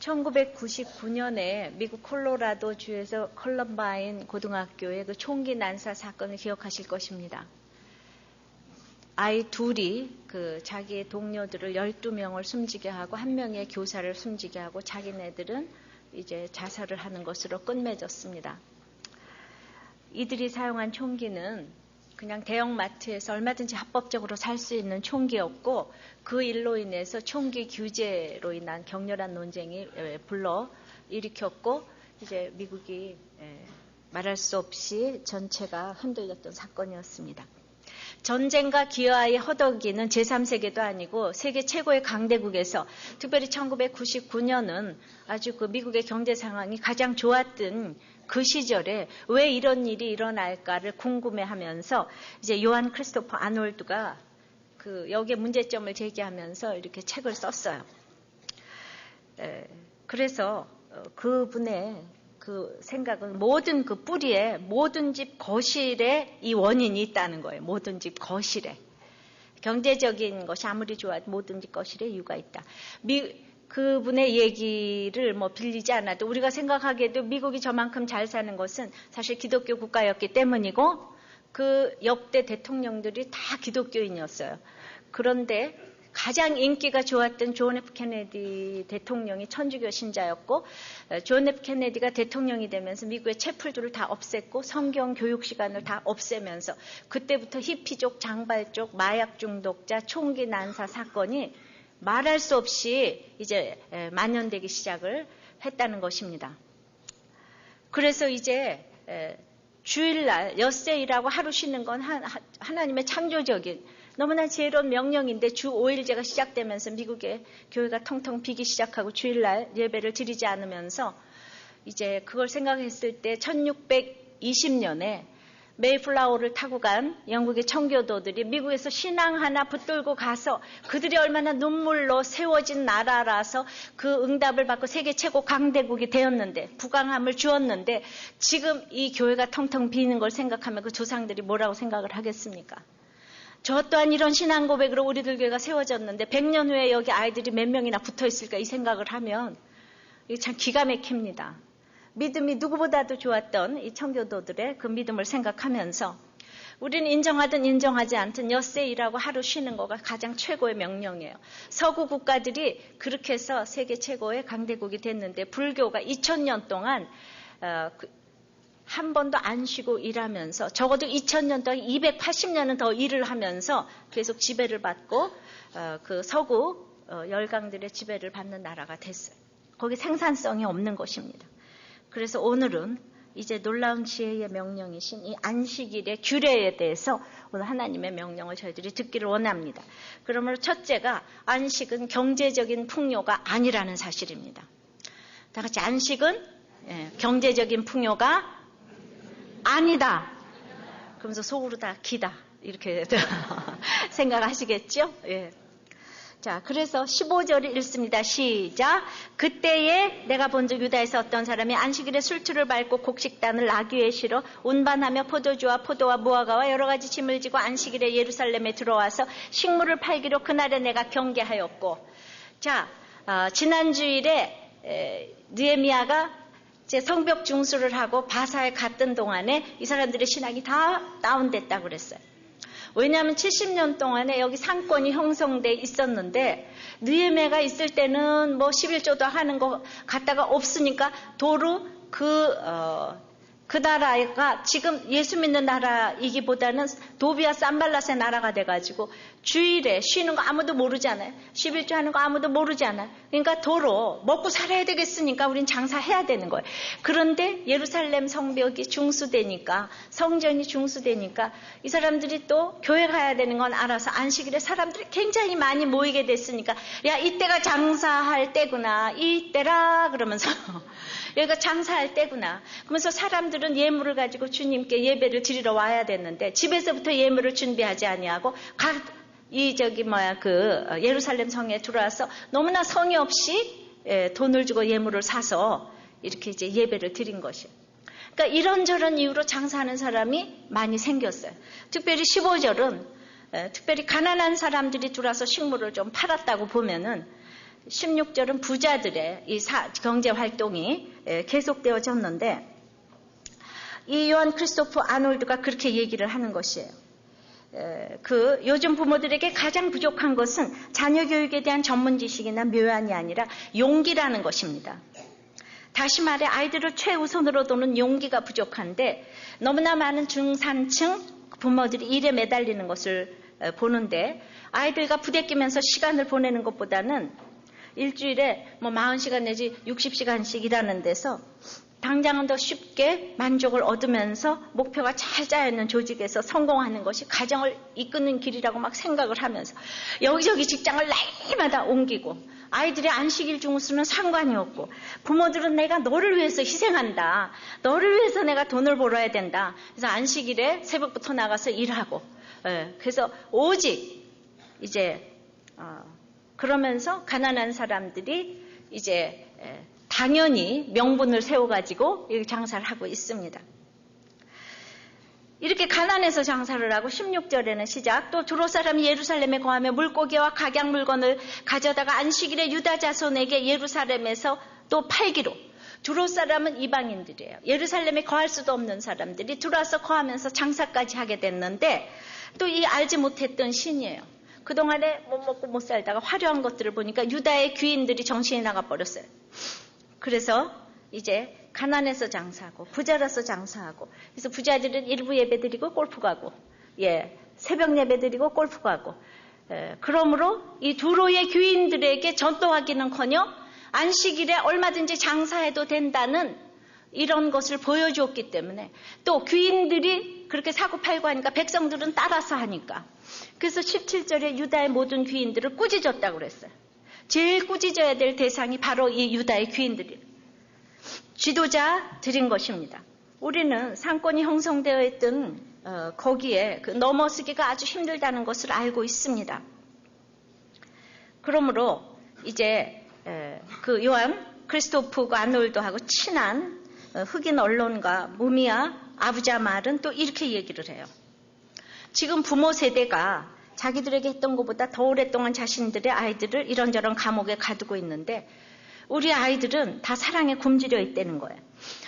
1999년에 미국 콜로라도주에서 컬럼바인 고등학교의 그 총기 난사 사건을 기억하실 것입니다. 아이 둘이 그 자기의 동료들을 12명을 숨지게 하고 한 명의 교사를 숨지게 하고 자기네들은 이제 자살을 하는 것으로 끝맺었습니다. 이들이 사용한 총기는 그냥 대형마트에서 얼마든지 합법적으로 살 수 있는 총기였고 그 일로 인해서 총기 규제로 인한 격렬한 논쟁이 불러 일으켰고 이제 미국이 말할 수 없이 전체가 흔들렸던 사건이었습니다. 전쟁과 기아의 허덕이는 제3세계도 아니고 세계 최고의 강대국에서 특별히 1999년은 아주 그 미국의 경제 상황이 가장 좋았던 그 시절에 왜 이런 일이 일어날까를 궁금해하면서 이제 요한 크리스토퍼 아놀드가 그 여기에 문제점을 제기하면서 이렇게 책을 썼어요. 그래서 그분의 그 생각은 모든 그 뿌리에 모든 집 거실에 이 원인이 있다는 거예요. 모든 집 거실에. 경제적인 것이 아무리 좋아도 모든 집 거실에 이유가 있다. 그분의 얘기를 뭐 빌리지 않아도 우리가 생각하기에도 미국이 저만큼 잘 사는 것은 사실 기독교 국가였기 때문이고 그 역대 대통령들이 다 기독교인이었어요. 그런데 가장 인기가 좋았던 존 F 케네디 대통령이 천주교 신자였고 존 F 케네디가 대통령이 되면서 미국의 채플들을 다 없앴고 성경 교육 시간을 다 없애면서 그때부터 히피족, 장발족, 마약 중독자, 총기 난사 사건이 말할 수 없이 이제 만연되기 시작을 했다는 것입니다. 그래서 이제 주일날 엿새일하고 하루 쉬는 건 하나님의 창조적인 너무나 지혜로운 명령인데 주 5일제가 시작되면서 미국의 교회가 텅텅 비기 시작하고 주일날 예배를 드리지 않으면서 이제 그걸 생각했을 때 1620년에 메이플라워를 타고 간 영국의 청교도들이 미국에서 신앙 하나 붙들고 가서 그들이 얼마나 눈물로 세워진 나라라서 그 응답을 받고 세계 최고 강대국이 되었는데 부강함을 주었는데 지금 이 교회가 텅텅 비는 걸 생각하면 그 조상들이 뭐라고 생각을 하겠습니까? 저 또한 이런 신앙 고백으로 우리들 교회가 세워졌는데 100년 후에 여기 아이들이 몇 명이나 붙어 있을까 이 생각을 하면 이게 참 기가 막힙니다. 믿음이 누구보다도 좋았던 이 청교도들의 그 믿음을 생각하면서 우리는 인정하든 인정하지 않든 엿새일하고 하루 쉬는 거가 가장 최고의 명령이에요. 서구 국가들이 그렇게 해서 세계 최고의 강대국이 됐는데 불교가 2000년 동안 한 번도 안 쉬고 일하면서 적어도 2000년 동안 280년은 더 일을 하면서 계속 지배를 받고 그 서구 열강들의 지배를 받는 나라가 됐어요. 거기 생산성이 없는 것입니다. 그래서 오늘은 이제 놀라운 지혜의 명령이신 이 안식일의 규례에 대해서 오늘 하나님의 명령을 저희들이 듣기를 원합니다. 그러므로 첫째가 안식은 경제적인 풍요가 아니라는 사실입니다. 다 같이 안식은 경제적인 풍요가 아니다. 그러면서 속으로 다 기다. 이렇게 생각하시겠죠? 예. 자, 그래서 15절을 읽습니다. 시작. 그때에 내가 본즉 유다에서 어떤 사람이 안식일에 술투를 밟고 곡식단을 나귀에 실어 운반하며 포도주와 포도와 무화과와 여러 가지 짐을 지고 안식일에 예루살렘에 들어와서 식물을 팔기로 그날에 내가 경계하였고. 자, 지난 주일에 느헤미야가 제 성벽 중수를 하고 바사에 갔던 동안에 이 사람들의 신앙이 다 다운됐다고 그랬어요. 왜냐하면 70년 동안에 여기 상권이 형성돼 있었는데 느헤미야가 있을 때는 뭐 11조도 하는 거 갖다가 없으니까 도로 그 나라가 지금 예수 믿는 나라이기보다는 도비와 산발랏의 나라가 돼가지고 주일에 쉬는 거 아무도 모르잖아요. 11조 하는 거 아무도 모르잖아요. 그러니까 도로 먹고 살아야 되겠으니까 우린 장사해야 되는 거예요. 그런데 예루살렘 성벽이 중수되니까 성전이 중수되니까 이 사람들이 또 교회 가야 되는 건 알아서 안식일에 사람들이 굉장히 많이 모이게 됐으니까 야 이때가 장사할 때구나 이때라 그러면서 여기가 장사할 때구나. 그러면서 사람들은 예물을 가지고 주님께 예배를 드리러 와야 됐는데 집에서부터 예물을 준비하지 아니하고 예루살렘 성에 들어와서 너무나 성의 없이 돈을 주고 예물을 사서 이렇게 이제 예배를 드린 것이에요. 그러니까 이런저런 이유로 장사하는 사람이 많이 생겼어요. 특별히 15절은 특별히 가난한 사람들이 들어와서 식물을 좀 팔았다고 보면은 16절은 부자들의 이 경제 활동이 계속되어졌는데 이 요한 크리스토프 아놀드가 그렇게 얘기를 하는 것이에요. 요즘 부모들에게 가장 부족한 것은 자녀 교육에 대한 전문 지식이나 묘안이 아니라 용기라는 것입니다. 다시 말해 아이들을 최우선으로 두는 용기가 부족한데 너무나 많은 중산층 부모들이 일에 매달리는 것을 보는데 아이들과 부대끼면서 시간을 보내는 것보다는 일주일에 40시간 내지 60시간씩 일하는 데서 당장은 더 쉽게 만족을 얻으면서 목표가 잘 짜여있는 조직에서 성공하는 것이 가정을 이끄는 길이라고 막 생각을 하면서 여기저기 직장을 날마다 옮기고 아이들의 안식일 중수는 상관이 없고 부모들은 내가 너를 위해서 희생한다. 너를 위해서 내가 돈을 벌어야 된다. 그래서 안식일에 새벽부터 나가서 일하고 그래서 오직 이제 그러면서 가난한 사람들이 이제 당연히 명분을 세워가지고 장사를 하고 있습니다. 이렇게 가난해서 장사를 하고 16절에는 시작 또 두로 사람이 예루살렘에 거하며 물고기와 각양 물건을 가져다가 안식일에 유다 자손에게 예루살렘에서 또 팔기로 두로 사람은 이방인들이에요. 예루살렘에 거할 수도 없는 사람들이 들어와서 거하면서 장사까지 하게 됐는데 또 이 알지 못했던 신이에요. 그동안에 못 먹고 못 살다가 화려한 것들을 보니까 유다의 귀인들이 정신이 나가버렸어요. 그래서 이제 가난해서 장사하고 부자라서 장사하고 그래서 부자들은 일부 예배드리고 골프 가고 새벽 예배드리고 골프 가고 그러므로 이 두로의 귀인들에게 전도하기는커녕 안식일에 얼마든지 장사해도 된다는 이런 것을 보여주었기 때문에 또 귀인들이 그렇게 사고 팔고 하니까 백성들은 따라서 하니까 그래서 17절에 유다의 모든 귀인들을 꾸짖었다고 그랬어요. 제일 꾸짖어야 될 대상이 바로 이 유다의 귀인들이에요. 지도자들인 것입니다. 우리는 상권이 형성되어 있던 거기에 넘어서기가 아주 힘들다는 것을 알고 있습니다. 그러므로 이제 요한 크리스토프가 아놀드하고 친한 흑인 언론가 무미야 아부자말은 또 이렇게 얘기를 해요. 지금 부모 세대가 자기들에게 했던 것보다 더 오랫동안 자신들의 아이들을 이런저런 감옥에 가두고 있는데 우리 아이들은 다 사랑에 굶주려 있다는 거예요.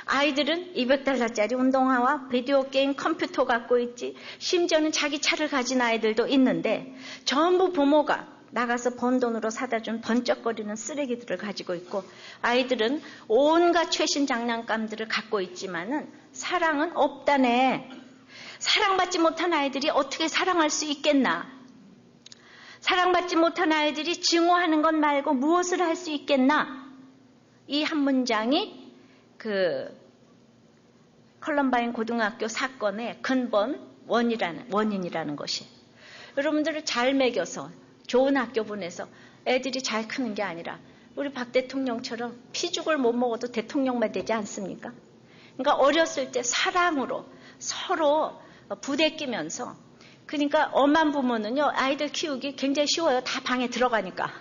아이들은 $200짜리 운동화와 비디오 게임, 컴퓨터 갖고 있지 심지어는 자기 차를 가진 아이들도 있는데 전부 부모가 나가서 번 돈으로 사다 준 번쩍거리는 쓰레기들을 가지고 있고 아이들은 온갖 최신 장난감들을 갖고 있지만은 사랑은 없다네. 사랑받지 못한 아이들이 어떻게 사랑할 수 있겠나? 사랑받지 못한 아이들이 증오하는 것 말고 무엇을 할 수 있겠나? 이 한 문장이 컬럼바인 고등학교 사건의 근본 원인이라는 것이. 여러분들을 잘 먹여서 좋은 학교 보내서 애들이 잘 크는 게 아니라 우리 박 대통령처럼 피죽을 못 먹어도 대통령만 되지 않습니까? 그러니까 어렸을 때 사랑으로 서로 부대끼면서 그러니까 엄한 부모는요 아이들 키우기 굉장히 쉬워요. 다 방에 들어가니까.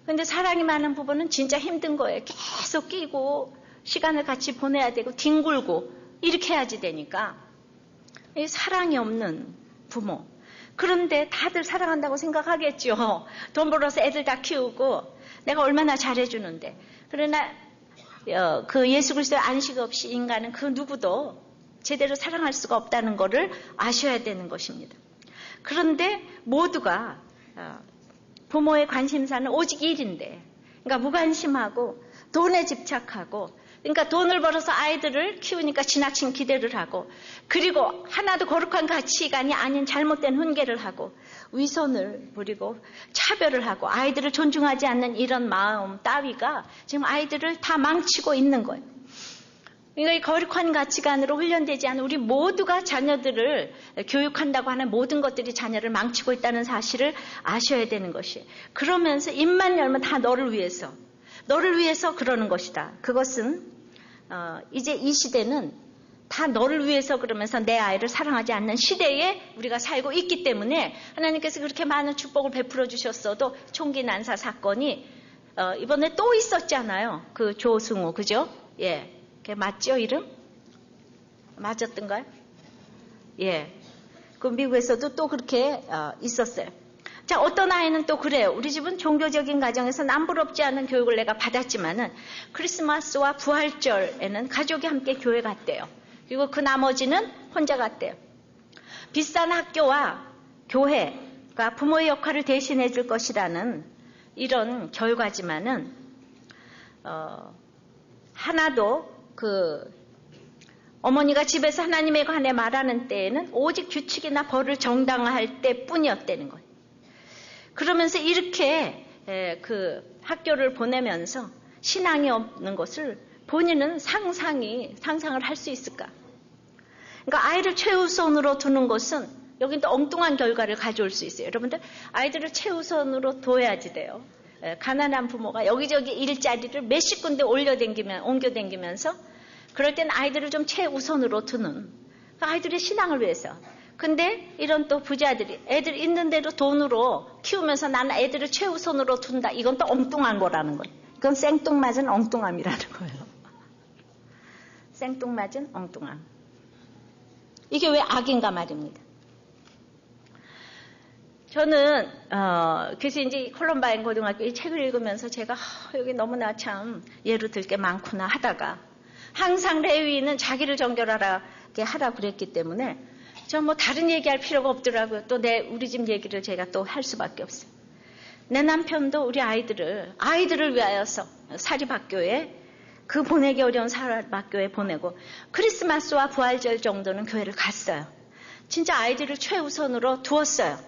근데 사랑이 많은 부부는 진짜 힘든 거예요. 계속 끼고 시간을 같이 보내야 되고 뒹굴고 이렇게 해야지 되니까 사랑이 없는 부모. 그런데 다들 사랑한다고 생각하겠죠. 돈 벌어서 애들 다 키우고 내가 얼마나 잘해주는데. 그러나 예수 그리스도의 안식 없이 인간은 그 누구도 제대로 사랑할 수가 없다는 것을 아셔야 되는 것입니다. 그런데 모두가 부모의 관심사는 오직 일인데 그러니까 무관심하고 돈에 집착하고 그러니까 돈을 벌어서 아이들을 키우니까 지나친 기대를 하고 그리고 하나도 거룩한 가치관이 아닌 잘못된 훈계를 하고 위선을 부리고 차별을 하고 아이들을 존중하지 않는 이런 마음 따위가 지금 아이들을 다 망치고 있는 거예요. 그러니까 이 거룩한 가치관으로 훈련되지 않은 우리 모두가 자녀들을 교육한다고 하는 모든 것들이 자녀를 망치고 있다는 사실을 아셔야 되는 것이에요. 그러면서 입만 열면 다 너를 위해서 그러는 것이다. 그것은 이제 이 시대는 다 너를 위해서 그러면서 내 아이를 사랑하지 않는 시대에 우리가 살고 있기 때문에 하나님께서 그렇게 많은 축복을 베풀어 주셨어도 총기 난사 사건이 이번에 또 있었잖아요. 그 조승우 그죠? 예. 그게 맞죠, 이름? 맞았던가요? 예. 그 미국에서도 또 그렇게 있었어요. 자, 어떤 아이는 또 그래요. 우리 집은 종교적인 가정에서 남부럽지 않은 교육을 내가 받았지만은 크리스마스와 부활절에는 가족이 함께 교회 갔대요. 그리고 그 나머지는 혼자 갔대요. 비싼 학교와 교회가 부모의 역할을 대신해 줄 것이라는 이런 결과지만은 하나도 어머니가 집에서 하나님에 관해 말하는 때에는 오직 규칙이나 벌을 정당화할 때뿐이었다는 거예요. 그러면서 이렇게 학교를 보내면서 신앙이 없는 것을 본인은 상상을 할 수 있을까? 그러니까 아이를 최우선으로 두는 것은 여긴 또 엉뚱한 결과를 가져올 수 있어요. 여러분들 아이들을 최우선으로 둬야지 돼요. 가난한 부모가 여기저기 일자리를 몇십 군데 옮겨다니면서 그럴 땐 아이들을 좀 최우선으로 두는 아이들의 신앙을 위해서. 근데 이런 또 부자들이 애들 있는 대로 돈으로 키우면서 나는 애들을 최우선으로 둔다. 이건 또 엉뚱한 거라는 거예요. 이건 생뚱맞은 엉뚱함이라는 거예요. 생뚱맞은 엉뚱함. 이게 왜 악인가 말입니다. 저는 그래서 이제 콜럼바인 고등학교 이 책을 읽으면서 제가 여기 너무나 참 예로 들 게 많구나 하다가 항상 레위는 자기를 정결하게 하라 그랬기 때문에 저 뭐 다른 얘기할 필요가 없더라고요. 또 우리 집 얘기를 제가 또 할 수밖에 없어요. 내 남편도 우리 아이들을 위하여서 사립학교에 보내기 어려운 사립학교에 보내고 크리스마스와 부활절 정도는 교회를 갔어요. 진짜 아이들을 최우선으로 두었어요.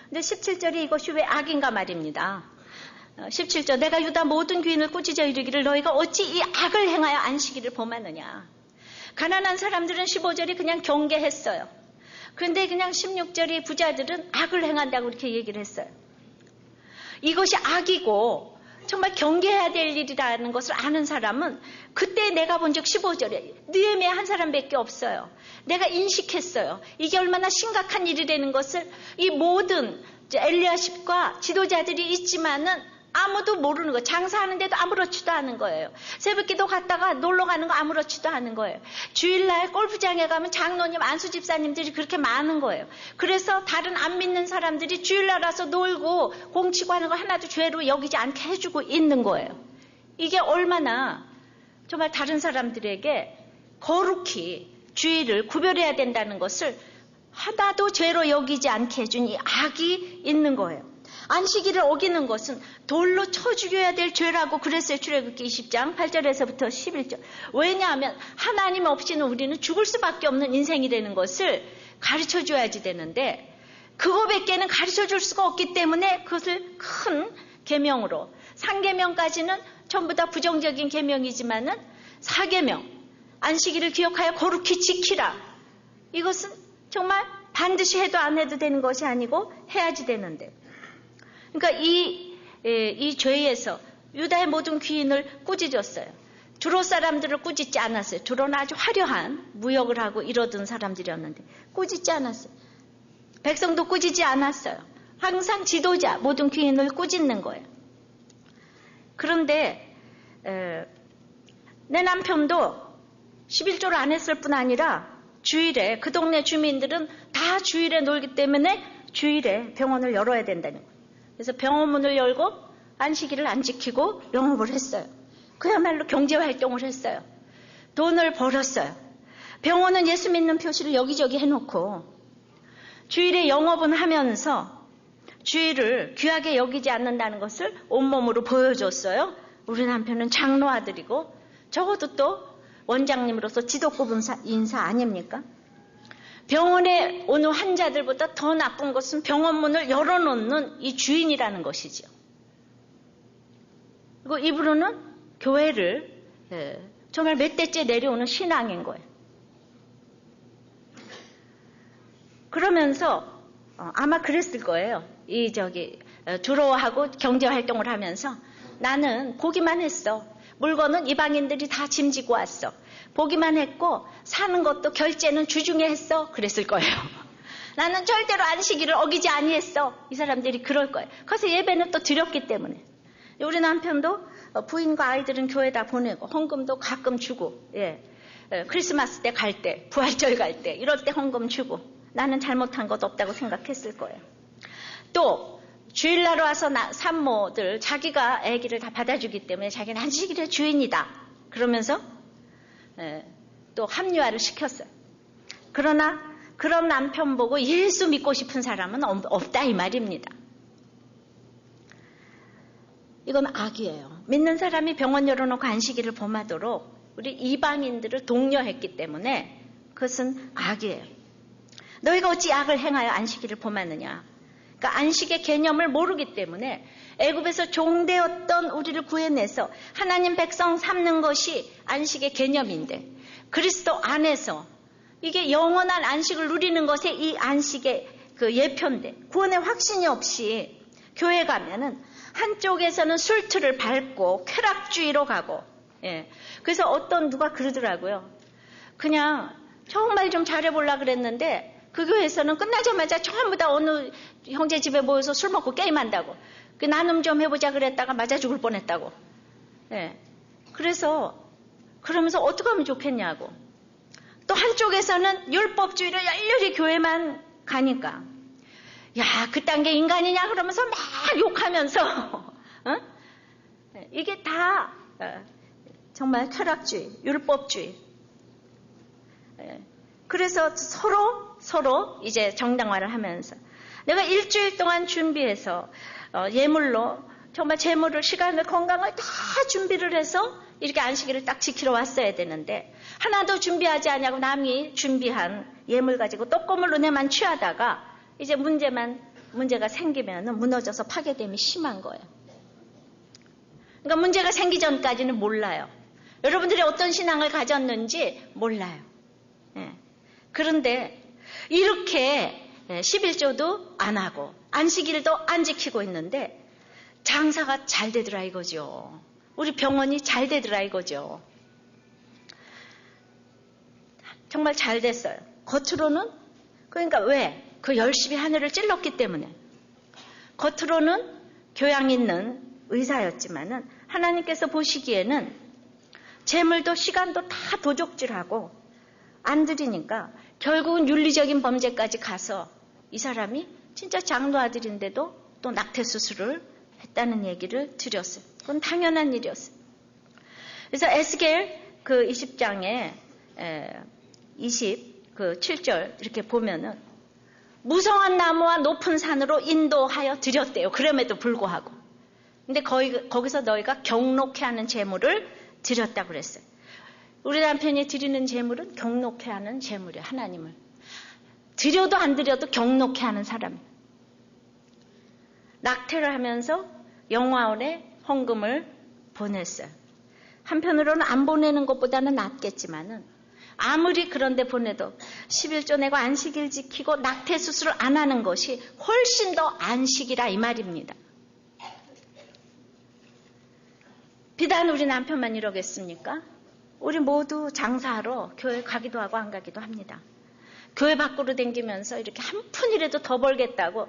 근데 17절이 이것이 왜 악인가 말입니다. 17절 내가 유다 모든 귀인을 꾸짖어 이르기를 너희가 어찌 이 악을 행하여 안식일을 범하느냐. 가난한 사람들은 15절이 그냥 경계했어요. 그런데 그냥 16절이 부자들은 악을 행한다고 이렇게 얘기를 했어요. 이것이 악이고 정말 경계해야 될 일이라는 것을 아는 사람은 그때 내가 본 적 15절에 느헤미야 한 사람밖에 없어요. 내가 인식했어요. 이게 얼마나 심각한 일이라는 것을 이 모든 엘리야십과 지도자들이 있지만은 아무도 모르는 거예요. 장사하는데도 아무렇지도 않은 거예요. 새벽기도 갔다가 놀러 가는 거 아무렇지도 않은 거예요. 주일날 골프장에 가면 장로님, 안수집사님들이 그렇게 많은 거예요. 그래서 다른 안 믿는 사람들이 주일날 와서 놀고 공치고 하는 거 하나도 죄로 여기지 않게 해주고 있는 거예요. 이게 얼마나 정말 다른 사람들에게 거룩히 주일을 구별해야 된다는 것을 하나도 죄로 여기지 않게 해준 이 악이 있는 거예요. 안식일을 어기는 것은 돌로 쳐 죽여야 될 죄라고 그랬어요. 출애굽기 20장 8절에서부터 11절. 왜냐하면 하나님 없이는 우리는 죽을 수밖에 없는 인생이라는 것을 가르쳐줘야지 되는데 그거밖에는 가르쳐줄 수가 없기 때문에 그것을 큰 계명으로 3계명까지는 전부 다 부정적인 계명이지만은 4계명 안식일을 기억하여 거룩히 지키라. 이것은 정말 반드시 해도 안 해도 되는 것이 아니고 해야지 되는데 그러니까 이 죄에서 유다의 모든 귀인을 꾸짖었어요. 두로 사람들을 꾸짖지 않았어요. 두로는 아주 화려한 무역을 하고 이러던 사람들이었는데 꾸짖지 않았어요. 백성도 꾸짖지 않았어요. 항상 지도자 모든 귀인을 꾸짖는 거예요. 그런데 내 남편도 11조를 안 했을 뿐 아니라 주일에 그 동네 주민들은 다 주일에 놀기 때문에 주일에 병원을 열어야 된다는 거예요. 그래서 병원문을 열고 안식일을 안 지키고 영업을 했어요. 그야말로 경제활동을 했어요. 돈을 벌었어요. 병원은 예수 믿는 표시를 여기저기 해놓고 주일에 영업은 하면서 주일을 귀하게 여기지 않는다는 것을 온몸으로 보여줬어요. 우리 남편은 장로 아들이고 적어도 또 원장님으로서 지도급 인사 아닙니까? 병원에 오는 환자들보다 더 나쁜 것은 병원문을 열어놓는 이 주인이라는 것이죠. 그리고 이분은 교회를 정말 몇 대째 내려오는 신앙인 거예요. 그러면서 아마 그랬을 거예요. 두로하고 경제활동을 하면서 나는 보기만 했어. 물건은 이방인들이 다 짐지고 왔어. 보기만 했고 사는 것도 결제는 주중에 했어. 그랬을 거예요. 나는 절대로 안식일을 어기지 아니했어. 이 사람들이 그럴 거예요. 그래서 예배는 또 드렸기 때문에. 우리 남편도 부인과 아이들은 교회다 보내고 헌금도 가끔 주고 크리스마스 때 갈 때, 부활절 갈 때 이럴 때 헌금 주고 나는 잘못한 것 없다고 생각했을 거예요. 또 주일날 와서 산모들 자기가 아기를 다 받아주기 때문에 자기는 안식일의 주인이다. 그러면서 또 합리화를 시켰어요. 그러나 그런 남편 보고 예수 믿고 싶은 사람은 없다 이 말입니다. 이건 악이에요. 믿는 사람이 병원 열어놓고 안식일을 범하도록 우리 이방인들을 독려했기 때문에 그것은 악이에요. 너희가 어찌 악을 행하여 안식일을 범하느냐. 그러니까 안식의 개념을 모르기 때문에 애굽에서 종되었던 우리를 구해내서 하나님 백성 삼는 것이 안식의 개념인데 그리스도 안에서 이게 영원한 안식을 누리는 것에 이 안식의 그 예표인데 구원의 확신이 없이 교회 가면은 한쪽에서는 술틀을 밟고 쾌락주의로 가고 그래서 누가 그러더라고요. 그냥 정말 좀 잘해보려고 그랬는데 그 교회에서는 끝나자마자 전부 다 어느 형제 집에 모여서 술 먹고 게임한다고. 나눔 좀 해보자 그랬다가 맞아 죽을 뻔했다고. 그래서 그러면서 어떻게 하면 좋겠냐고. 또 한쪽에서는 율법주의를 열렬히 교회만 가니까 야, 그딴 게 인간이냐 그러면서 막 욕하면서 이게 다 정말 쾌락주의, 율법주의. 그래서 서로 이제 정당화를 하면서 내가 일주일 동안 준비해서 예물로 정말 재물을, 시간을, 건강을 다 준비를 해서 이렇게 안식일을 딱 지키러 왔어야 되는데 하나도 준비하지 않냐고 남이 준비한 예물 가지고 떡고물 은혜만 취하다가 이제 문제가 생기면 무너져서 파괴됨이 심한 거예요. 그러니까 문제가 생기 전까지는 몰라요. 여러분들이 어떤 신앙을 가졌는지 몰라요. 그런데 이렇게 11조도 안 하고 안식일도 안 지키고 있는데 장사가 잘 되더라 이거죠. 우리 병원이 잘 되더라 이거죠. 정말 잘 됐어요. 겉으로는 그러니까 왜? 그 열심히 하늘을 찔렀기 때문에. 겉으로는 교양 있는 의사였지만은 하나님께서 보시기에는 재물도 시간도 다 도적질하고 안 드리니까 결국은 윤리적인 범죄까지 가서 이 사람이 진짜 장로 아들인데도 또 낙태 수술을 했다는 얘기를 드렸어요. 그건 당연한 일이었어요. 그래서 에스겔 그 20장에 27절 이렇게 보면은 무성한 나무와 높은 산으로 인도하여 드렸대요. 그럼에도 불구하고. 근데 거기서 너희가 경록해 하는 제물을 드렸다고 그랬어요. 우리 남편이 드리는 제물은 경록해 하는 제물이에요. 하나님을. 드려도 안 드려도 경록해 하는 사람. 낙태를 하면서 영화원에 헌금을 보냈어요. 한편으로는 안 보내는 것보다는 낫겠지만은 아무리 그런데 보내도 11조 내고 안식일 지키고 낙태 수술을 안 하는 것이 훨씬 더 안식이라 이 말입니다. 비단 우리 남편만 이러겠습니까? 우리 모두 장사하러 교회 가기도 하고 안 가기도 합니다. 교회 밖으로 다니면서 이렇게 한 푼이라도 더 벌겠다고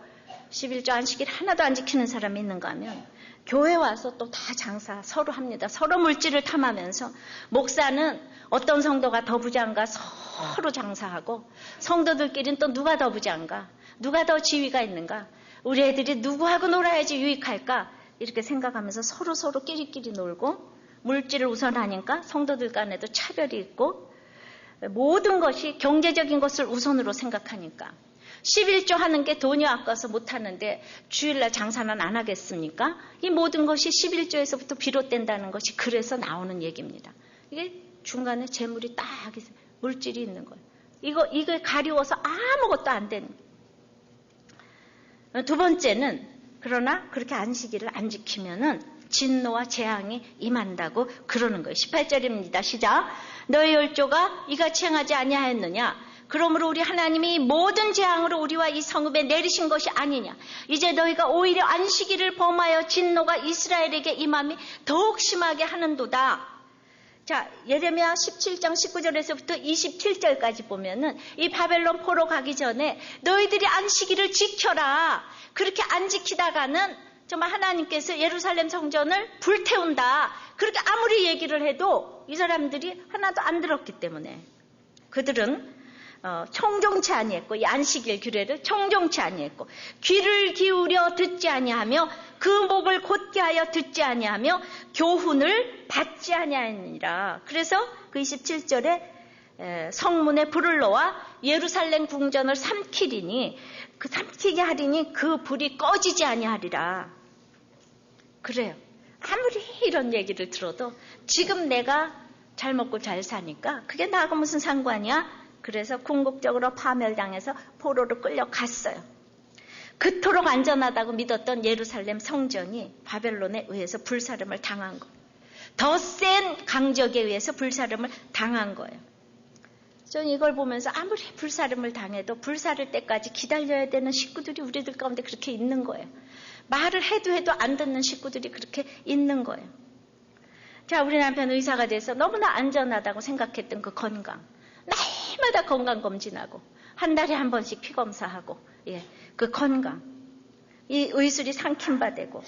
11조 안식일 하나도 안 지키는 사람이 있는가 하면 교회 와서 또 다 장사 서로 합니다. 서로 물질을 탐하면서 목사는 어떤 성도가 더 부자인가 서로 장사하고 성도들끼리는 또 누가 더 부자인가 누가 더 지위가 있는가 우리 애들이 누구하고 놀아야지 유익할까 이렇게 생각하면서 서로 끼리끼리 놀고 물질을 우선하니까 성도들 간에도 차별이 있고 모든 것이 경제적인 것을 우선으로 생각하니까 11조 하는 게 돈이 아까워서 못하는데 주일날 장사는 안 하겠습니까? 이 모든 것이 11조에서부터 비롯된다는 것이 그래서 나오는 얘기입니다. 이게 중간에 재물이 딱 물질이 있는 거예요. 이걸 가리워서 아무것도 안 되는 거예요. 두 번째는 그러나 그렇게 안식일을 안 지키면은 진노와 재앙이 임한다고 그러는 거예요. 18절입니다. 시작. 너희 열조가 이같이 행하지 아니하였느냐? 그러므로 우리 하나님이 모든 재앙으로 우리와 이 성읍에 내리신 것이 아니냐. 이제 너희가 오히려 안식일을 범하여 진노가 이스라엘에게 임함이 더욱 심하게 하는도다. 자, 예레미야 17장 19절에서부터 27절까지 보면은 이 바벨론 포로 가기 전에 너희들이 안식일을 지켜라. 그렇게 안 지키다가는 정말 하나님께서 예루살렘 성전을 불태운다. 그렇게 아무리 얘기를 해도 이 사람들이 하나도 안 들었기 때문에 그들은 청종치 아니했고, 이 안식일 규례를 청종치 아니했고, 귀를 기울여 듣지 아니하며 그 목을 곧게 하여 듣지 아니하며 교훈을 받지 아니하니라. 그래서 그 27절에 성문에 불을 놓아 예루살렘 궁전을 삼키리니, 그 삼키게 하리니 그 불이 꺼지지 아니하리라. 그래요. 아무리 이런 얘기를 들어도 지금 내가 잘 먹고 잘 사니까 그게 나하고 무슨 상관이야? 그래서 궁극적으로 파멸당해서 포로로 끌려갔어요. 그토록 안전하다고 믿었던 예루살렘 성전이 바벨론에 의해서 불사름을 당한 거예요. 더 센 강적에 의해서 불사름을 당한 거예요. 저는 이걸 보면서 아무리 불사름을 당해도 불사를 때까지 기다려야 되는 식구들이 우리들 가운데 그렇게 있는 거예요. 말을 해도 안 듣는 식구들이 그렇게 있는 거예요. 자, 우리 남편 의사가 돼서 너무나 안전하다고 생각했던 그 건강. 날마다 건강검진하고 한 달에 한 번씩 피검사하고, 그 건강. 이 의술이 상킴바되고,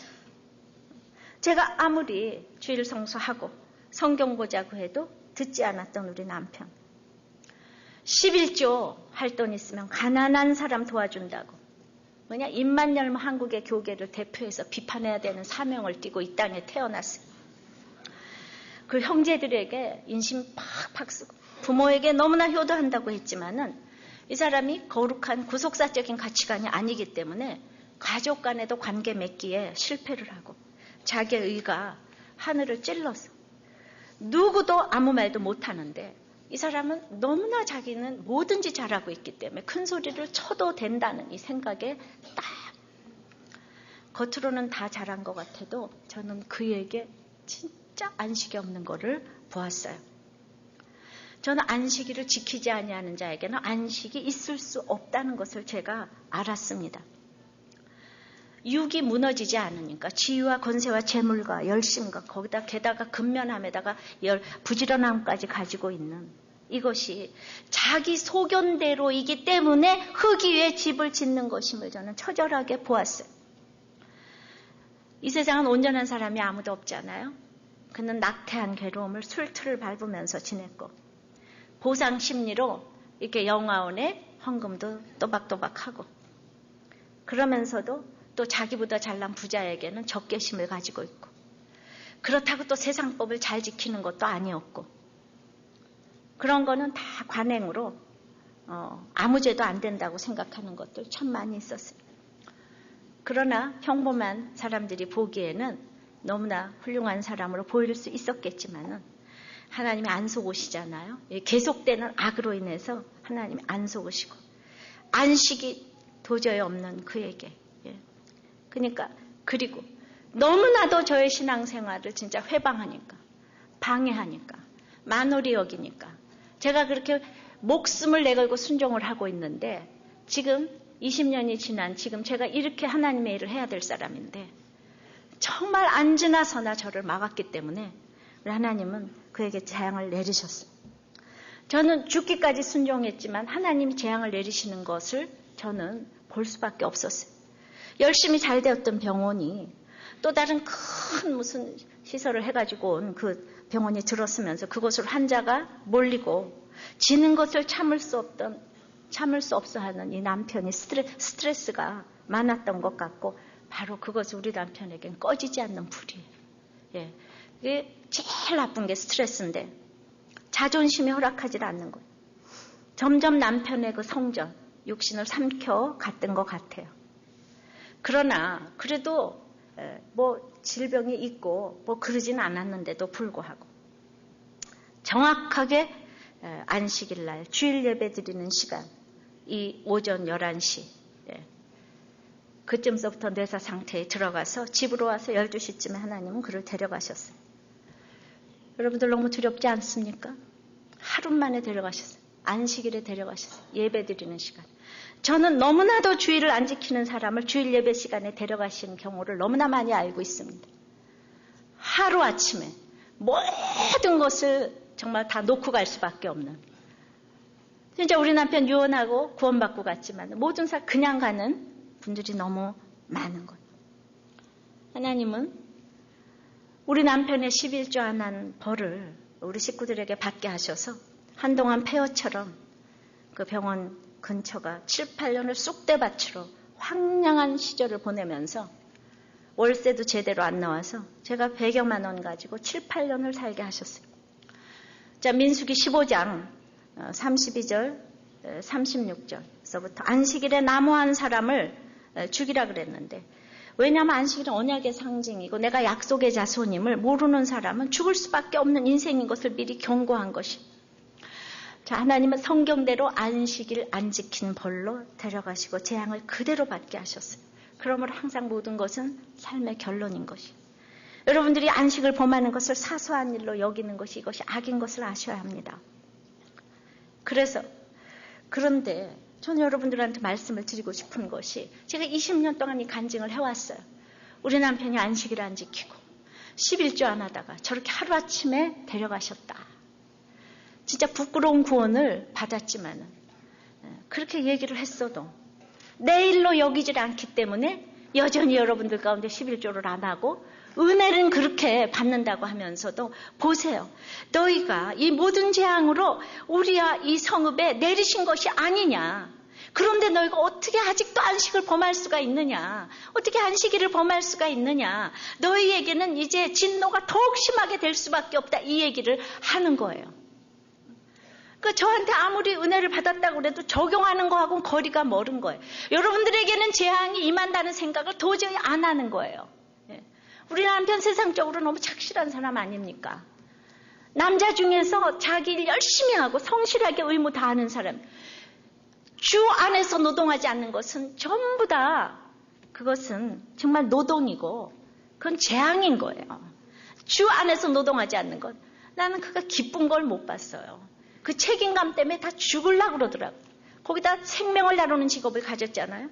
제가 아무리 주일 성수하고 성경 보자고 해도 듣지 않았던 우리 남편. 11조 할 돈 있으면 가난한 사람 도와준다고. 뭐냐? 입만 열면 한국의 교계를 대표해서 비판해야 되는 사명을 띠고 이 땅에 태어났어요. 그 형제들에게 인심 팍팍 쓰고 부모에게 너무나 효도한다고 했지만은 이 사람이 거룩한 구속사적인 가치관이 아니기 때문에 가족 간에도 관계 맺기에 실패를 하고 자기의 의가 하늘을 찔러서 누구도 아무 말도 못하는데 이 사람은 너무나 자기는 뭐든지 잘하고 있기 때문에 큰 소리를 쳐도 된다는 이 생각에 딱 겉으로는 다 잘한 것 같아도 저는 그에게 진짜 안식이 없는 거를 보았어요. 저는 안식일을 지키지 아니하는 자에게는 안식이 있을 수 없다는 것을 제가 알았습니다. 육이 무너지지 않으니까 지위와 권세와 재물과 열심과 거기다 게다가 근면함에다가 부지런함까지 가지고 있는 이것이 자기 소견대로이기 때문에 흙 위에 집을 짓는 것임을 저는 처절하게 보았어요. 이 세상은 온전한 사람이 아무도 없잖아요. 그는 낙태한 괴로움을 술틀을 밟으면서 지냈고 보상 심리로 이렇게 영화원에 헌금도 또박또박하고 그러면서도 또 자기보다 잘난 부자에게는 적개심을 가지고 있고 그렇다고 또 세상법을 잘 지키는 것도 아니었고 그런 거는 다 관행으로 아무 죄도 안 된다고 생각하는 것들 참 많이 있었어요. 그러나 평범한 사람들이 보기에는 너무나 훌륭한 사람으로 보일 수 있었겠지만은 하나님이 안 속으시잖아요. 계속되는 악으로 인해서 하나님이 안 속으시고 안식이 도저히 없는 그에게. 그러니까 그리고 너무나도 저의 신앙생활을 진짜 회방하니까 방해하니까 만홀히 여기니까 제가 그렇게 목숨을 내걸고 순종을 하고 있는데 지금 20년이 지난 지금 제가 이렇게 하나님의 일을 해야 될 사람인데 정말 안 지나서나 저를 막았기 때문에 우리 하나님은 그에게 재앙을 내리셨어요. 저는 죽기까지 순종했지만 하나님이 재앙을 내리시는 것을 저는 볼 수밖에 없었어요. 열심히 잘 되었던 병원이 또 다른 큰 무슨 시설을 해가지고 온 그 병원이 들었으면서 그곳으로 환자가 몰리고 지는 것을 참을 수 없어 하는 이 남편이 스트레스가 많았던 것 같고 바로 그것이 우리 남편에겐 꺼지지 않는 불이에요. 이게 제일 나쁜 게 스트레스인데 자존심이 허락하지 않는 거예요. 점점 남편의 그 성전, 육신을 삼켜 갔던 것 같아요. 그러나 그래도 뭐 질병이 있고 뭐 그러지는 않았는데도 불구하고 정확하게 안식일 날 주일 예배 드리는 시간 이 오전 11시 그쯤서부터 뇌사 상태에 들어가서 집으로 와서 12시쯤에 하나님은 그를 데려가셨어요. 여러분들 너무 두렵지 않습니까? 하루 만에 데려가셨어요. 안식일에 데려가셨어요. 예배 드리는 시간. 저는 너무나도 주일을 안 지키는 사람을 주일 예배 시간에 데려가시는 경우를 너무나 많이 알고 있습니다. 하루아침에 모든 것을 정말 다 놓고 갈 수밖에 없는. 진짜 우리 남편 유언하고 구원받고 갔지만 모든 사 그냥 가는 분들이 너무 많은 거예요. 하나님은 우리 남편의 11조 안 한 벌을 우리 식구들에게 받게 하셔서 한동안 폐허처럼 그 병원 근처가 7, 8년을 쑥대밭으로 황량한 시절을 보내면서 월세도 제대로 안 나와서 제가 100여만 원 가지고 7, 8년을 살게 하셨어요. 자, 민수기 15장 32절, 36절서부터 안식일에 남호한 사람을 죽이라 그랬는데, 왜냐하면 안식일은 언약의 상징이고 내가 약속의 자손임을 모르는 사람은 죽을 수밖에 없는 인생인 것을 미리 경고한 것이. 자, 하나님은 성경대로 안식일 안 지킨 벌로 데려가시고 재앙을 그대로 받게 하셨어요. 그러므로 항상 모든 것은 삶의 결론인 것이. 여러분들이 안식을 범하는 것을 사소한 일로 여기는 것이 이것이 악인 것을 아셔야 합니다. 그런데 저는 여러분들한테 말씀을 드리고 싶은 것이, 제가 20년 동안 이 간증을 해왔어요. 우리 남편이 안식일 안 지키고 11조 안 하다가 저렇게 하루아침에 데려가셨다. 진짜 부끄러운 구원을 받았지만은 그렇게 얘기를 했어도 내 일로 여기질 않기 때문에 여전히 여러분들 가운데 11조를 안 하고 은혜는 그렇게 받는다고 하면서도, 보세요. 너희가 이 모든 재앙으로 우리와 이 성읍에 내리신 것이 아니냐. 그런데 너희가 어떻게 아직도 안식을 범할 수가 있느냐. 어떻게 안식일을 범할 수가 있느냐. 너희에게는 이제 진노가 더욱 심하게 될 수밖에 없다. 이 얘기를 하는 거예요. 저한테 아무리 은혜를 받았다고 해도 적용하는 거하고는 거리가 멀은 거예요. 여러분들에게는 재앙이 임한다는 생각을 도저히 안 하는 거예요. 우리 남편 세상적으로 너무 착실한 사람 아닙니까? 남자 중에서 자기 일 열심히 하고 성실하게 의무 다하는 사람. 주 안에서 노동하지 않는 것은 전부 다 그것은 정말 노동이고 그건 재앙인 거예요. 주 안에서 노동하지 않는 것. 나는 그가 기쁜 걸 못 봤어요. 그 책임감 때문에 다 죽으려고 그러더라고요. 거기다 생명을 다루는 직업을 가졌잖아요.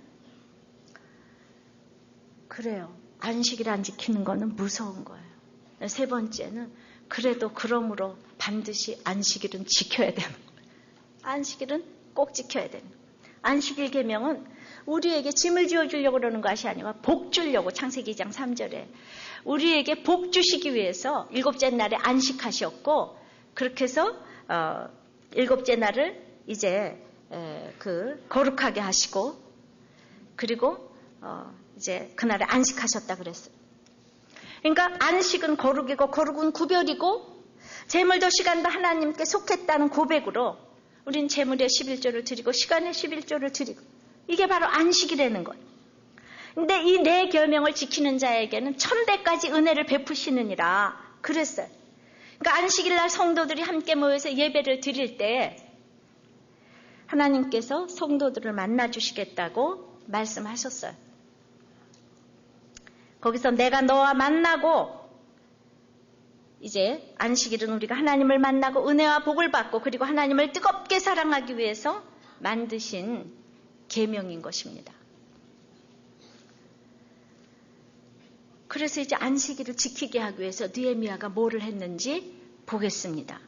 그래요. 안식일 안 지키는 거는 무서운 거예요. 세 번째는 그래도 그러므로 반드시 안식일은 지켜야 되는 거예요. 안식일은 꼭 지켜야 되는 거예요. 안식일 계명은 우리에게 짐을 지어주려고 그러는 것이 아니라 복 주려고, 창세기 2장 3절에 우리에게 복 주시기 위해서 일곱째 날에 안식하셨고, 그렇게 해서 일곱째 날을 이제 거룩하게 하시고, 그리고 이제 그날에 안식하셨다 그랬어요. 그러니까 안식은 거룩이고 거룩은 구별이고 재물도 시간도 하나님께 속했다는 고백으로 우린 재물의 11조를 드리고 시간의 11조를 드리고, 이게 바로 안식이라는 거예요. 근데 이 네 계명을 지키는 자에게는 천대까지 은혜를 베푸시느니라 그랬어요. 그러니까 안식일날 성도들이 함께 모여서 예배를 드릴 때 하나님께서 성도들을 만나주시겠다고 말씀하셨어요. 거기서 내가 너와 만나고, 이제 안식일은 우리가 하나님을 만나고 은혜와 복을 받고 그리고 하나님을 뜨겁게 사랑하기 위해서 만드신 계명인 것입니다. 그래서 이제 안식일을 지키게 하기 위해서 느헤미야가 뭐를 했는지 보겠습니다.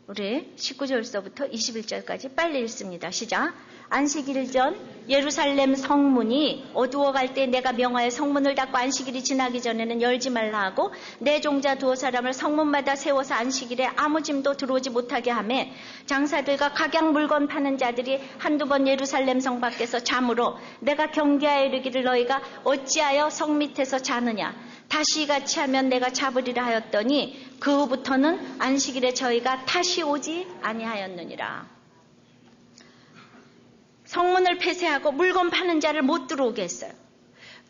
우리 19절서부터 21절까지 빨리 읽습니다. 시작. 안식일 전 예루살렘 성문이 어두워갈 때 내가 명하여 성문을 닫고 안식일이 지나기 전에는 열지 말라 하고 내 종자 두어 사람을 성문마다 세워서 안식일에 아무 짐도 들어오지 못하게 하매 장사들과 각양 물건 파는 자들이 한두 번 예루살렘 성 밖에서 잠으로 내가 경계하여 이르기를 너희가 어찌하여 성 밑에서 자느냐. 다시 같이 하면 내가 잡으리라 하였더니 그 후부터는 안식일에 저희가 다시 오지 아니하였느니라. 성문을 폐쇄하고 물건 파는 자를 못 들어오게 했어요.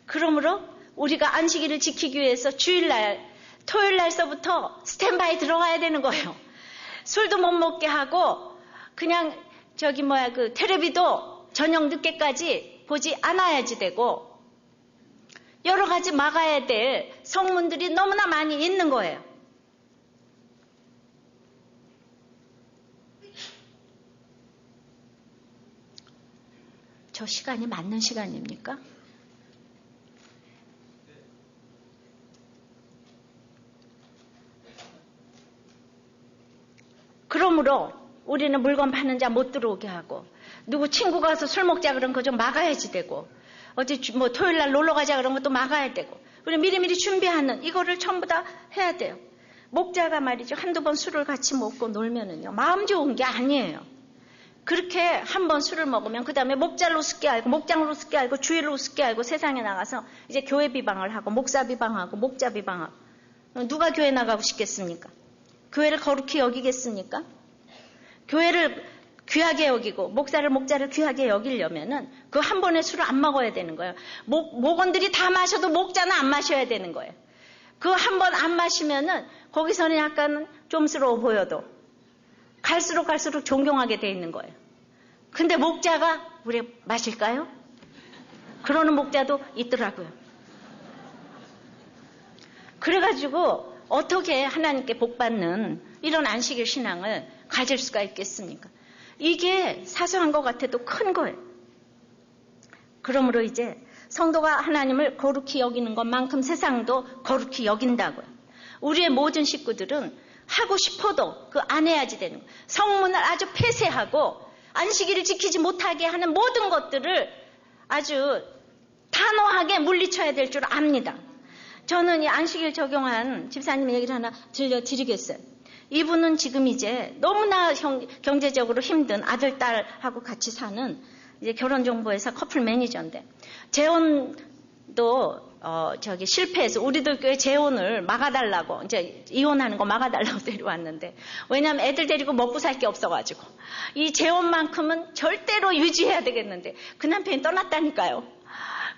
그러므로 우리가 안식일을 지키기 위해서 주일날, 토요일날서부터 스탠바이 들어가야 되는 거예요. 술도 못 먹게 하고 그냥 텔레비도 저녁 늦게까지 보지 않아야지 되고, 여러 가지 막아야 될 성문들이 너무나 많이 있는 거예요. 저 시간이 맞는 시간입니까? 그러므로 우리는 물건 파는 자 못 들어오게 하고, 누구 친구가 와서 술 먹자 그러면 그거 좀 막아야지 되고, 어디 토요일 날 놀러 가자 그런 것도 막아야 되고, 우리 미리미리 준비하는 이거를 전부 다 해야 돼요. 목자가 말이죠. 한두 번 술을 같이 먹고 놀면은요, 마음 좋은 게 아니에요. 그렇게 한 번 술을 먹으면 그 다음에 목자를 우습게 알고 목장을 우습게 알고 주일을 우습게 알고 세상에 나가서 이제 교회 비방을 하고 목사 비방하고 목자 비방하고 누가 교회 나가고 싶겠습니까? 교회를 거룩히 여기겠습니까? 교회를 귀하게 여기고 목자를 귀하게 여기려면은 그 한 번의 술을 안 먹어야 되는 거예요. 목원들이 다 마셔도 목자는 안 마셔야 되는 거예요. 그 한 번 안 마시면은 거기서는 약간 좀스러워 보여도 갈수록 존경하게 돼 있는 거예요. 근데 목자가 우리 마실까요? 그러는 목자도 있더라고요. 그래가지고 어떻게 하나님께 복받는 이런 안식일 신앙을 가질 수가 있겠습니까? 이게 사소한 것 같아도 큰 거예요. 그러므로 이제 성도가 하나님을 거룩히 여기는 것만큼 세상도 거룩히 여긴다고요. 우리의 모든 식구들은 하고 싶어도 그 안 해야지 되는 거예요. 성문을 아주 폐쇄하고 안식일을 지키지 못하게 하는 모든 것들을 아주 단호하게 물리쳐야 될 줄 압니다. 저는 이 안식일 적용한 집사님 얘기를 하나 들려드리겠어요. 이분은 지금 이제 너무나 경제적으로 힘든 아들, 딸하고 같이 사는 이제 결혼정보회사 커플 매니저인데, 재혼도 실패해서 우리들 교회 재혼을 막아달라고, 이제 이혼하는 거 막아달라고 데려왔는데, 왜냐면 애들 데리고 먹고 살 게 없어가지고, 이 재혼만큼은 절대로 유지해야 되겠는데, 그 남편이 떠났다니까요.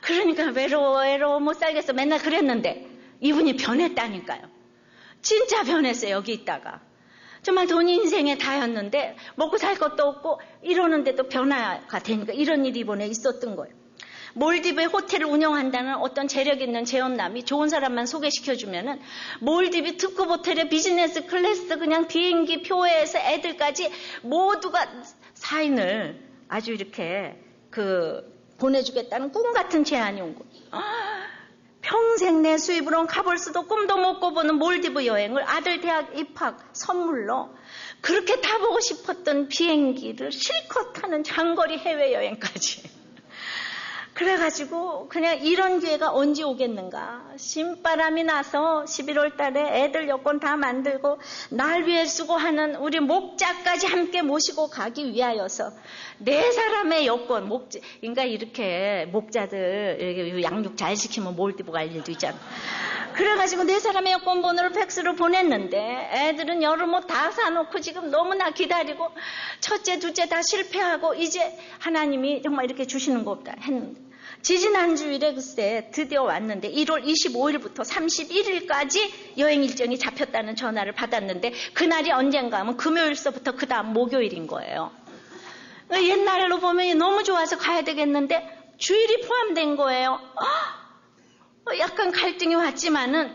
그러니까 외로워 못 살겠어 맨날 그랬는데, 이분이 변했다니까요. 진짜 변했어요. 여기 있다가. 정말 돈이 인생에 다였는데 먹고 살 것도 없고 이러는데도 변화가 되니까 이런 일이 이번에 있었던 거예요. 몰디브에 호텔을 운영한다는 어떤 재력 있는 재혼남이 좋은 사람만 소개시켜주면은 몰디브 특급 호텔에 비즈니스 클래스 그냥 비행기 표에서 애들까지 모두가 사인을 아주 이렇게 보내주겠다는 꿈 같은 제안이 온 거예요. 평생 내 수입으로는 가볼 수도 꿈도 못 꿔보는 몰디브 여행을 아들 대학 입학 선물로 그렇게 타보고 싶었던 비행기를 실컷 타는 장거리 해외여행까지. 그래가지고 그냥 이런 기회가 언제 오겠는가. 신바람이 나서 11월 달에 애들 여권 다 만들고 날 위해 수고하는 우리 목자까지 함께 모시고 가기 위하여서 네 사람의 여권, 그러니까 이렇게 목자들 이렇게 양육 잘 시키면 몰디브 갈 일도 있잖아. 그래가지고 네 사람의 여권 번호를 팩스로 보냈는데 애들은 여름옷 다 사놓고 지금 너무나 기다리고 첫째, 둘째 다 실패하고 이제 하나님이 정말 이렇게 주시는 거 없다 했는데 지지난 주일에 글쎄 드디어 왔는데 1월 25일부터 31일까지 여행 일정이 잡혔다는 전화를 받았는데 그날이 언젠가 하면 금요일서부터 그 다음 목요일인 거예요. 옛날로 보면 너무 좋아서 가야 되겠는데 주일이 포함된 거예요. 약간 갈등이 왔지만은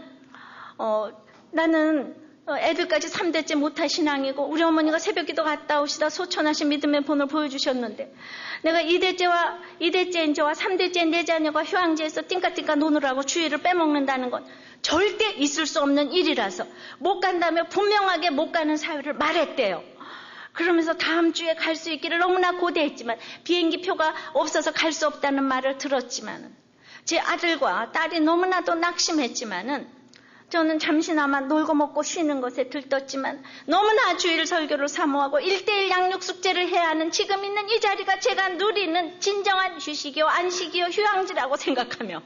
나는 애들까지 3대째 못할 신앙이고 우리 어머니가 새벽기도 갔다 오시다 소천하신 믿음의 본을 보여주셨는데 내가 2대째인 저와 3대째인 내 자녀가 휴양지에서 띵까띵까 노느라고 주일을 빼먹는다는 건 절대 있을 수 없는 일이라서 못 간다며 분명하게 못 가는 사유를 말했대요. 그러면서 다음 주에 갈 수 있기를 너무나 고대했지만 비행기 표가 없어서 갈 수 없다는 말을 들었지만은 제 아들과 딸이 너무나도 낙심했지만은 저는 잠시나마 놀고 먹고 쉬는 것에 들떴지만 너무나 주일 설교를 사모하고 1:1 양육 숙제를 해야 하는 지금 있는 이 자리가 제가 누리는 진정한 휴식이요 안식이요 휴양지라고 생각하며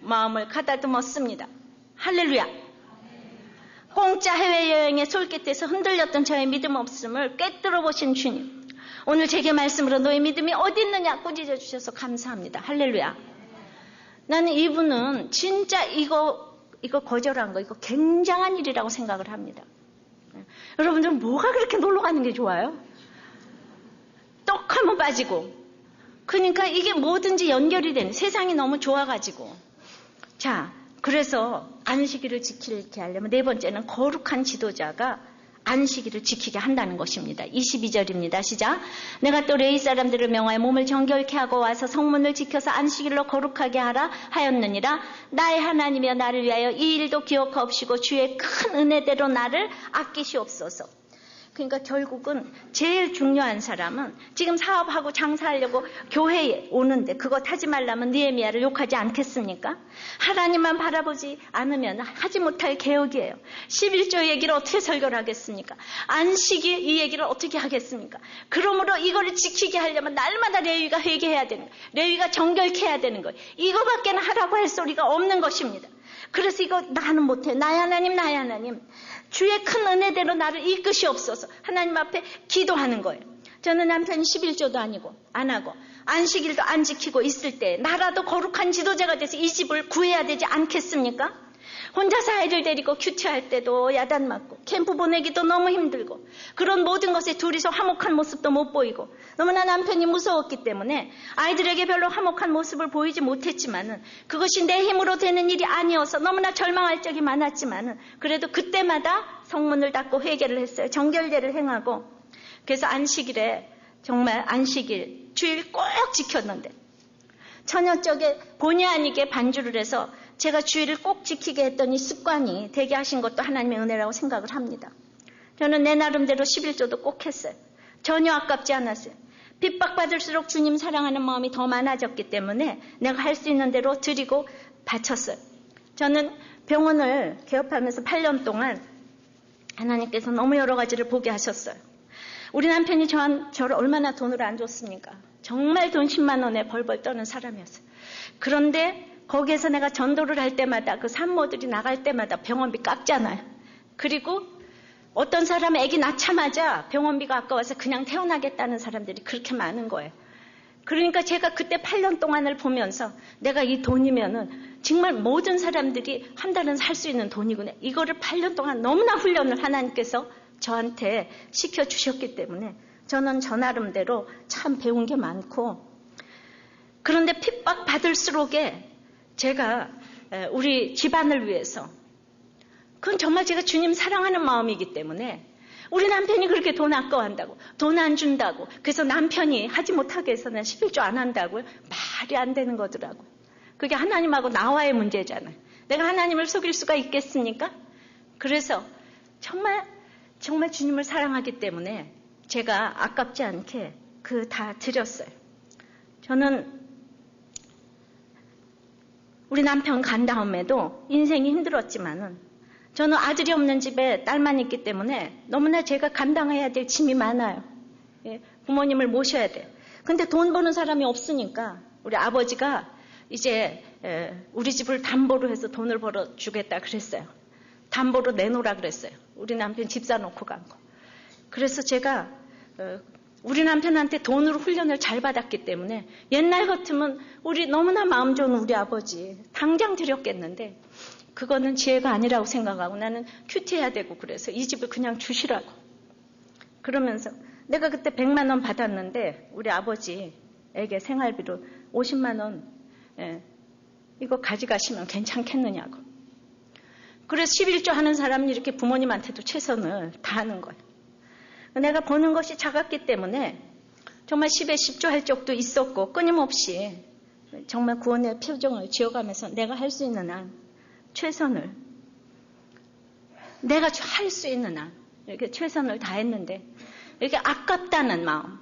마음을 가다듬었습니다. 할렐루야. 공짜 해외여행의 솔깃해서 흔들렸던 저의 믿음 없음을 꿰뚫어 보신 주님, 오늘 제게 말씀으로 너의 믿음이 어디 있느냐 꾸짖어 주셔서 감사합니다. 할렐루야. 나는 이분은 진짜 이거 거절한 거, 이거 굉장한 일이라고 생각을 합니다. 여러분들은 뭐가 그렇게 놀러 가는 게 좋아요? 떡 하면 빠지고. 그러니까 이게 뭐든지 연결이 되는, 세상이 너무 좋아가지고. 자, 그래서 안식일을 지키게 하려면 네 번째는 거룩한 지도자가 안식일을 지키게 한다는 것입니다. 22절입니다. 시작. 내가 또 레위 사람들을 명하여 몸을 정결케 하고 와서 성문을 지켜서 안식일로 거룩하게 하라 하였느니라. 나의 하나님이여 나를 위하여 이 일도 기억하옵시고 주의 큰 은혜대로 나를 아끼시옵소서. 그러니까 결국은 제일 중요한 사람은 지금 사업하고 장사하려고 교회에 오는데 그거 하지 말라면 느헤미야를 욕하지 않겠습니까? 하나님만 바라보지 않으면 하지 못할 개혁이에요. 11조 얘기를 어떻게 설교를 하겠습니까? 안식일 이 얘기를 어떻게 하겠습니까? 그러므로 이거를 지키게 하려면 날마다 레위가 회개해야 되는 거예요. 레위가 정결케 해야 되는 거예요. 이거밖에는 하라고 할 소리가 없는 것입니다. 그래서 이거 나는 못해. 나의 하나님, 나의 하나님. 주의 큰 은혜대로 나를 이끄시옵소서. 하나님 앞에 기도하는 거예요. 저는 남편이 11조도 아니고 안 하고 안식일도 안 지키고 있을 때 나라도 거룩한 지도자가 돼서 이 집을 구해야 되지 않겠습니까? 혼자서 아이를 데리고 큐티할 때도 야단 맞고 캠프 보내기도 너무 힘들고 그런 모든 것에 둘이서 화목한 모습도 못 보이고 너무나 남편이 무서웠기 때문에 아이들에게 별로 화목한 모습을 보이지 못했지만은 그것이 내 힘으로 되는 일이 아니어서 너무나 절망할 적이 많았지만은 그래도 그때마다 성문을 닫고 회개를 했어요. 정결제를 행하고 그래서 안식일에 정말 안식일 주일 꼭 지켰는데 처녀적에 본의 아니게 반주를 해서 제가 주일을 꼭 지키게 했던 이 습관이 되게 하신 것도 하나님의 은혜라고 생각을 합니다. 저는 내 나름대로 11조도 꼭 했어요. 전혀 아깝지 않았어요. 핍박받을수록 주님 사랑하는 마음이 더 많아졌기 때문에 내가 할 수 있는 대로 드리고 바쳤어요. 저는 병원을 개업하면서 8년 동안 하나님께서 너무 여러 가지를 보게 하셨어요. 우리 남편이 저를 얼마나 돈을 안 줬습니까? 정말 돈 10만 원에 벌벌 떠는 사람이었어요. 그런데 거기에서 내가 전도를 할 때마다 그 산모들이 나갈 때마다 병원비 깎잖아요. 그리고 어떤 사람은 아기 낳자마자 병원비가 아까워서 그냥 태어나겠다는 사람들이 그렇게 많은 거예요. 그러니까 제가 그때 8년 동안을 보면서 내가 이 돈이면은 정말 모든 사람들이 한 달은 살 수 있는 돈이구나. 이거를 8년 동안 너무나 훈련을 하나님께서 저한테 시켜주셨기 때문에 저는 저 나름대로 참 배운 게 많고 그런데 핍박받을수록에 제가 우리 집안을 위해서 그건 정말 제가 주님 사랑하는 마음이기 때문에 우리 남편이 그렇게 돈 아까워한다고 돈 안 준다고 그래서 남편이 하지 못하게 해서는 11조 안 한다고요? 말이 안 되는 거더라고요. 그게 하나님하고 나와의 문제잖아요. 내가 하나님을 속일 수가 있겠습니까? 그래서 정말 주님을 사랑하기 때문에 제가 아깝지 않게 다 드렸어요. 저는 우리 남편 간 다음에도 인생이 힘들었지만은 저는 아들이 없는 집에 딸만 있기 때문에 너무나 제가 감당해야 될 짐이 많아요. 예, 부모님을 모셔야 돼요. 근데 돈 버는 사람이 없으니까 우리 아버지가 이제 우리 집을 담보로 해서 돈을 벌어주겠다 그랬어요. 담보로 내놓으라 그랬어요. 우리 남편 집 사놓고 간 거. 그래서 제가 우리 남편한테 돈으로 훈련을 잘 받았기 때문에 옛날 같으면 우리 너무나 마음 좋은 우리 아버지 당장 드렸겠는데 그거는 지혜가 아니라고 생각하고 나는 큐티해야 되고 그래서 이 집을 그냥 주시라고. 그러면서 내가 그때 100만 원 받았는데 우리 아버지에게 생활비로 50만 원 이거 가져가시면 괜찮겠느냐고. 그래서 11조 하는 사람은 이렇게 부모님한테도 최선을 다하는 거예요. 내가 버는 것이 작았기 때문에 정말 10에 10조 할 적도 있었고 끊임없이 정말 구원의 표정을 지어가면서 내가 할 수 있는 한 최선을 내가 할 수 있는 한 이렇게 최선을 다했는데 이렇게 아깝다는 마음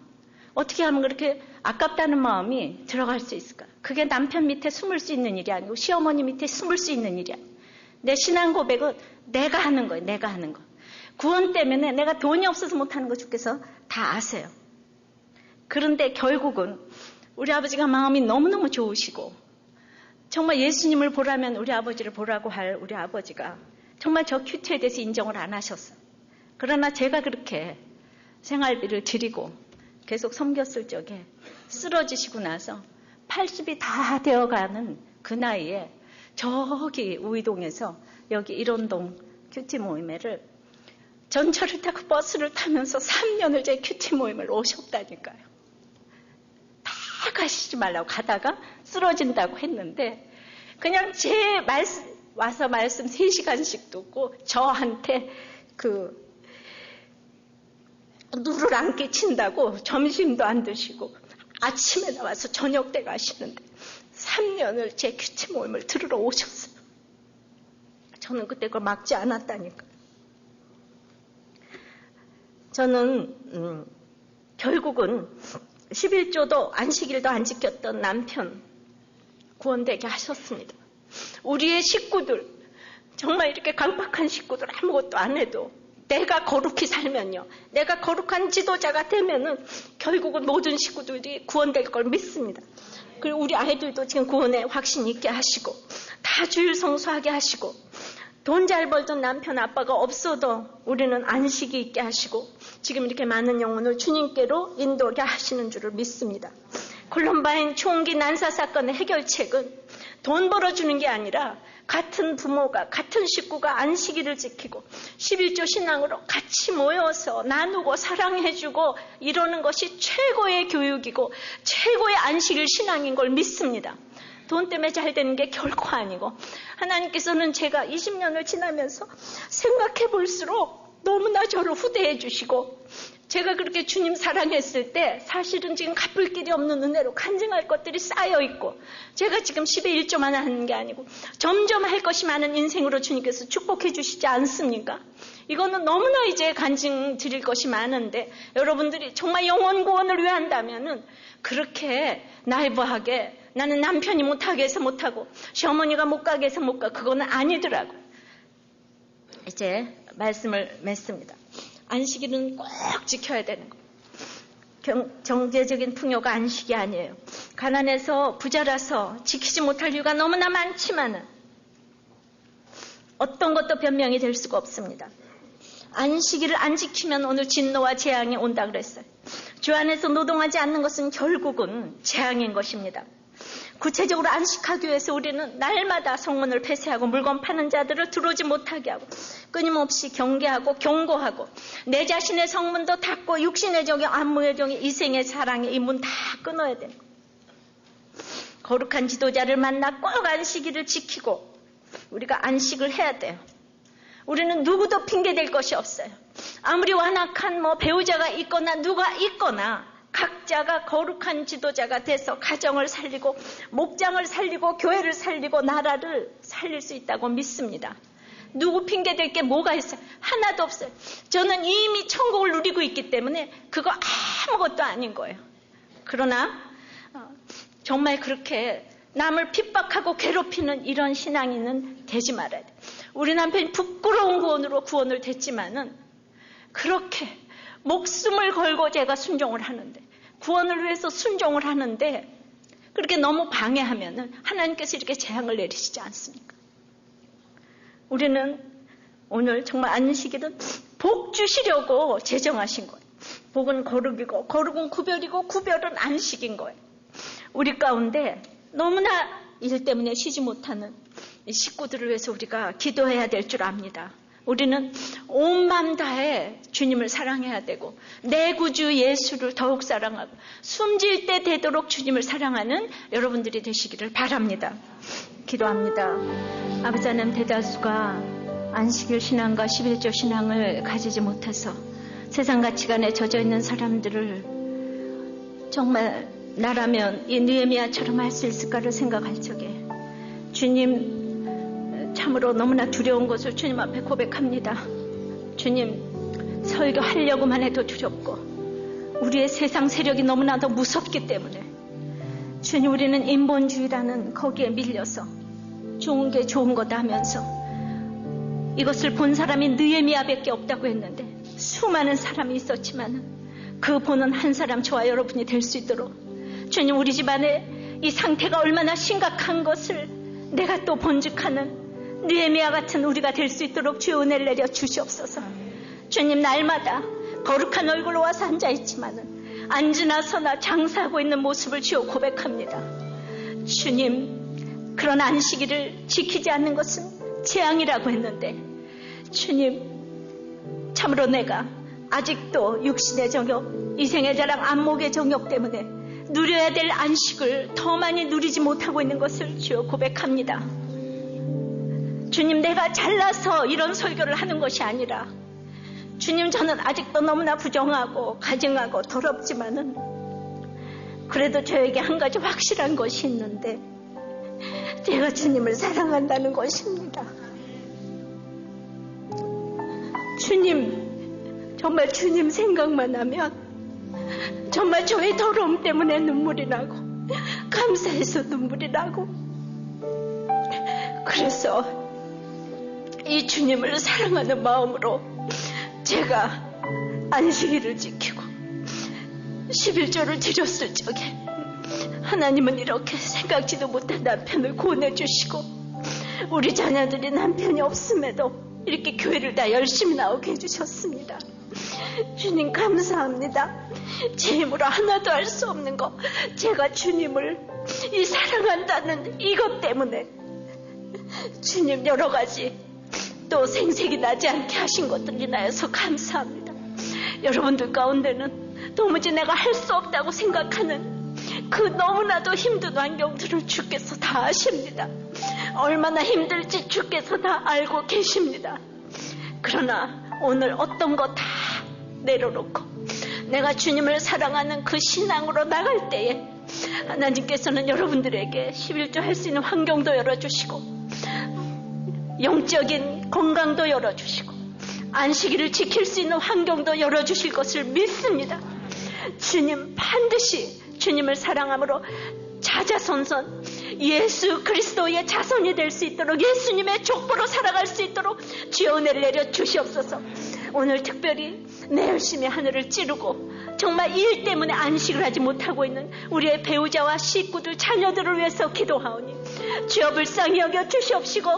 어떻게 하면 그렇게 아깝다는 마음이 들어갈 수 있을까? 그게 남편 밑에 숨을 수 있는 일이 아니고 시어머니 밑에 숨을 수 있는 일이 아니고 내 신앙 고백은 내가 하는 거예요. 내가 하는 거. 구원 때문에 내가 돈이 없어서 못하는 거 주께서 다 아세요. 그런데 결국은 우리 아버지가 마음이 너무너무 좋으시고 정말 예수님을 보라면 우리 아버지를 보라고 할 우리 아버지가 정말 저 큐티에 대해서 인정을 안 하셨어요. 그러나 제가 그렇게 생활비를 드리고 계속 섬겼을 적에 쓰러지시고 나서 80이 다 되어가는 그 나이에 저기 우이동에서 여기 일원동 큐티 모임회를 전철을 타고 버스를 타면서 3년을 제 큐티 모임을 오셨다니까요. 다 가시지 말라고 가다가 쓰러진다고 했는데 그냥 제 와서 말씀 3시간씩 듣고 저한테 누를 안 끼친다고 점심도 안 드시고 아침에 나와서 저녁 때 가시는데 3년을 제 큐티 모임을 들으러 오셨어요. 저는 그때 그걸 막지 않았다니까. 저는 결국은 11조도 안식일도 안 지켰던 남편 구원되게 하셨습니다. 우리의 식구들, 정말 이렇게 강박한 식구들 아무것도 안 해도 내가 거룩히 살면요, 내가 거룩한 지도자가 되면은 결국은 모든 식구들이 구원될 걸 믿습니다. 그리고 우리 아이들도 지금 구원에 확신 있게 하시고 다 주일 성수하게 하시고 돈 잘 벌던 남편 아빠가 없어도 우리는 안식이 있게 하시고 지금 이렇게 많은 영혼을 주님께로 인도하게 하시는 줄을 믿습니다. 콜럼바인 총기 난사 사건의 해결책은 돈 벌어주는 게 아니라 같은 부모가, 같은 식구가 안식일을 지키고 11조 신앙으로 같이 모여서 나누고 사랑해주고 이러는 것이 최고의 교육이고 최고의 안식일 신앙인 걸 믿습니다. 돈 때문에 잘 되는 게 결코 아니고 하나님께서는 제가 20년을 지나면서 생각해 볼수록 너무나 저를 후대해 주시고 제가 그렇게 주님 사랑했을 때 사실은 지금 갚을 길이 없는 은혜로 간증할 것들이 쌓여 있고 제가 지금 10의 1조만 하는 게 아니고 점점 할 것이 많은 인생으로 주님께서 축복해 주시지 않습니까? 이거는 너무나 이제 간증 드릴 것이 많은데 여러분들이 정말 영혼 구원을 위해 한다면은 그렇게 나이브하게 나는 남편이 못하게 해서 못하고 시어머니가 못 가게 해서 못 가, 그거는 아니더라고. 이제 말씀을 맺습니다. 안식일은 꼭 지켜야 되는 거. 경제적인 풍요가 안식이 아니에요. 가난해서 부자라서 지키지 못할 이유가 너무나 많지만은 어떤 것도 변명이 될 수가 없습니다. 안식일을 안 지키면 오늘 진노와 재앙이 온다 그랬어요. 주 안에서 노동하지 않는 것은 결국은 재앙인 것입니다. 구체적으로 안식하기 위해서 우리는 날마다 성문을 폐쇄하고 물건 파는 자들을 들어오지 못하게 하고 끊임없이 경계하고 경고하고 내 자신의 성문도 닫고 육신의 정의, 안목의 정의, 이생의 사랑의 이 문 다 끊어야 되는 거예요. 거룩한 지도자를 만나 꼭 안식일을 지키고 우리가 안식을 해야 돼요. 우리는 누구도 핑계댈 것이 없어요. 아무리 완악한 배우자가 있거나 누가 있거나 각자가 거룩한 지도자가 돼서 가정을 살리고 목장을 살리고 교회를 살리고 나라를 살릴 수 있다고 믿습니다. 누구 핑계댈 게 뭐가 있어요? 하나도 없어요. 저는 이미 천국을 누리고 있기 때문에 그거 아무것도 아닌 거예요. 그러나 정말 그렇게 남을 핍박하고 괴롭히는 이런 신앙인은 되지 말아야 돼요. 우리 남편이 부끄러운 구원으로 구원을 됐지만은 그렇게 목숨을 걸고 제가 순종을 하는데 구원을 위해서 순종을 하는데 그렇게 너무 방해하면은 하나님께서 이렇게 재앙을 내리시지 않습니까? 우리는 오늘 정말 안식일은 복 주시려고 제정하신 거예요. 복은 거룩이고 거룩은 구별이고 구별은 안식인 거예요. 우리 가운데 너무나 일 때문에 쉬지 못하는 식구들을 위해서 우리가 기도해야 될 줄 압니다. 우리는 온 마음 다해 주님을 사랑해야 되고 내 구주 예수를 더욱 사랑하고 숨질 때 되도록 주님을 사랑하는 여러분들이 되시기를 바랍니다. 기도합니다. 아버지 하나님, 대다수가 안식일 신앙과 11조 신앙을 가지지 못해서 세상 가치관에 젖어있는 사람들을 정말 나라면 이 느헤미야처럼 할 수 있을까를 생각할 적에 주님, 참으로 너무나 두려운 것을 주님 앞에 고백합니다. 주님, 설교하려고만 해도 두렵고 우리의 세상 세력이 너무나도 무섭기 때문에 주님, 우리는 인본주의라는 거기에 밀려서 좋은 게 좋은 거다 하면서 이것을 본 사람이 느헤미야밖에 없다고 했는데 수많은 사람이 있었지만 그 보는 한 사람, 저와 여러분이 될 수 있도록 주님, 우리 집안에 이 상태가 얼마나 심각한 것을 내가 또 본죽하는 느헤미야 같은 우리가 될 수 있도록 주의 은혜를 내려 주시옵소서. 주님, 날마다 거룩한 얼굴로 와서 앉아있지만은 앉으나 서나 장사하고 있는 모습을 주여 고백합니다. 주님, 그런 안식일을 지키지 않는 것은 재앙이라고 했는데 주님, 참으로 내가 아직도 육신의 정욕, 이생의 자랑, 안목의 정욕 때문에 누려야 될 안식을 더 많이 누리지 못하고 있는 것을 주여 고백합니다. 주님, 내가 잘나서 이런 설교를 하는 것이 아니라 주님, 저는 아직도 너무나 부정하고 가증하고 더럽지만은 그래도 저에게 한 가지 확실한 것이 있는데 제가 주님을 사랑한다는 것입니다. 주님, 정말 주님 생각만 하면 정말 저의 더러움 때문에 눈물이 나고 감사해서 눈물이 나고, 그래서 이 주님을 사랑하는 마음으로 제가 안식일을 지키고 11조를 드렸을 적에 하나님은 이렇게 생각지도 못한 남편을 구원해주시고, 우리 자녀들이 남편이 없음에도 이렇게 교회를 다 열심히 나오게 해주셨습니다. 주님 감사합니다. 제 힘으로 하나도 할 수 없는 거, 제가 주님을 이 사랑한다는 이것 때문에 주님 여러 가지 또 생색이 나지 않게 하신 것들이 나여서 감사합니다. 여러분들 가운데는 도무지 내가 할 수 없다고 생각하는 그 너무나도 힘든 환경들을 주께서 다 아십니다. 얼마나 힘들지 주께서 다 알고 계십니다. 그러나 오늘 어떤 거 다 내려놓고 내가 주님을 사랑하는 그 신앙으로 나갈 때에 하나님께서는 여러분들에게 11조 할 수 있는 환경도 열어주시고, 영적인 건강도 열어주시고, 안식일을 지킬 수 있는 환경도 열어주실 것을 믿습니다. 주님 반드시 주님을 사랑함으로 자자손손 예수 그리스도의 자손이 될 수 있도록, 예수님의 족보로 살아갈 수 있도록 주여 은혜를 내려 주시옵소서. 오늘 특별히 내 열심히 하늘을 찌르고 정말 일 때문에 안식을 하지 못하고 있는 우리의 배우자와 식구들, 자녀들을 위해서 기도하오니 주여 불쌍히 여겨 주시옵시고,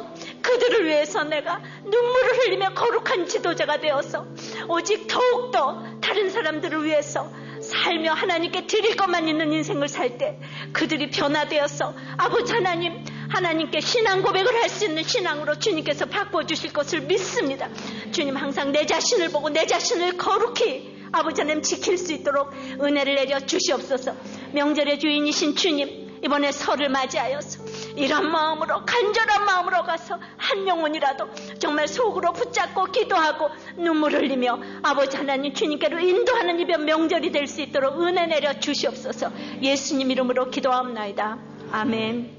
그들을 위해서 내가 눈물을 흘리며 거룩한 지도자가 되어서 오직 더욱더 다른 사람들을 위해서 살며 하나님께 드릴 것만 있는 인생을 살 때 그들이 변화되어서 아버지 하나님, 하나님께 신앙 고백을 할 수 있는 신앙으로 주님께서 바꿔주실 것을 믿습니다. 주님 항상 내 자신을 보고 내 자신을 거룩히 아버지 하나님 지킬 수 있도록 은혜를 내려 주시옵소서. 명절의 주인이신 주님, 이번에 설을 맞이하여서 이런 마음으로, 간절한 마음으로 가서 한 영혼이라도 정말 속으로 붙잡고 기도하고 눈물 흘리며 아버지 하나님 주님께로 인도하는 이번 명절이 될 수 있도록 은혜 내려 주시옵소서. 예수님 이름으로 기도하옵나이다. 아멘.